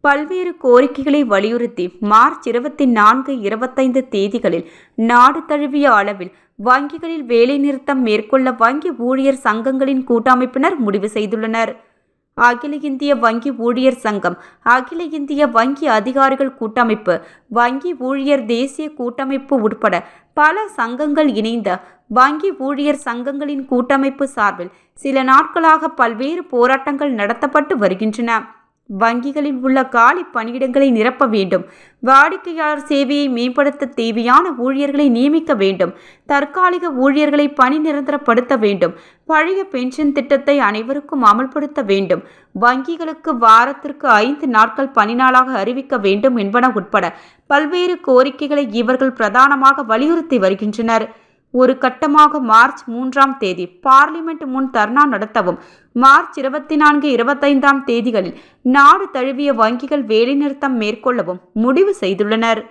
பல்வேறு கோரிக்கைகளை வலியுறுத்தி மார்ச் 24, 25 தேதிகளில் நாடு தழுவிய அளவில் வங்கிகளில் வேலைநிறுத்தம் மேற்கொள்ள வங்கி ஊழியர் சங்கங்களின் கூட்டமைப்பினர் முடிவு செய்துள்ளனர். அகில இந்திய வங்கி ஊழியர் சங்கம், அகில இந்திய வங்கி அதிகாரிகள் கூட்டமைப்பு, வங்கி ஊழியர் தேசிய கூட்டமைப்பு உட்பட பல சங்கங்கள் இணைந்த வங்கி ஊழியர் சங்கங்களின் கூட்டமைப்பு சார்பில் சில நாட்களாக பல்வேறு போராட்டங்கள் நடத்தப்பட்டு வருகின்றன. வங்கிகளில் உள்ள காலி பணியிடங்களை நிரப்ப வேண்டும், வாடிக்கையாளர் சேவையை மேம்படுத்த தேவையான ஊழியர்களை நியமிக்க வேண்டும், தற்காலிக ஊழியர்களை பணி நிரந்தரப்படுத்த வேண்டும், பழைய பென்ஷன் திட்டத்தை அனைவருக்கும் அமல்படுத்த வேண்டும், வங்கிகளுக்கு வாரத்திற்கு 5 நாட்கள் பணி நாளாக அறிவிக்க வேண்டும் என்பன உட்பட பல்வேறு கோரிக்கைகளை இவர்கள் பிரதானமாக வலியுறுத்தி வருகின்றனர். ஒரு கட்டமாக மார்ச் 3ஆம் தேதி பார்லிமெண்ட் முன் தர்ணா நடத்தவும், மார்ச் 24, 25ஆம் தேதிகளில் நாடு தழுவிய வங்கிகள் வேலைநிறுத்தம் மேற்கொள்ளவும் முடிவு செய்துள்ளனர்.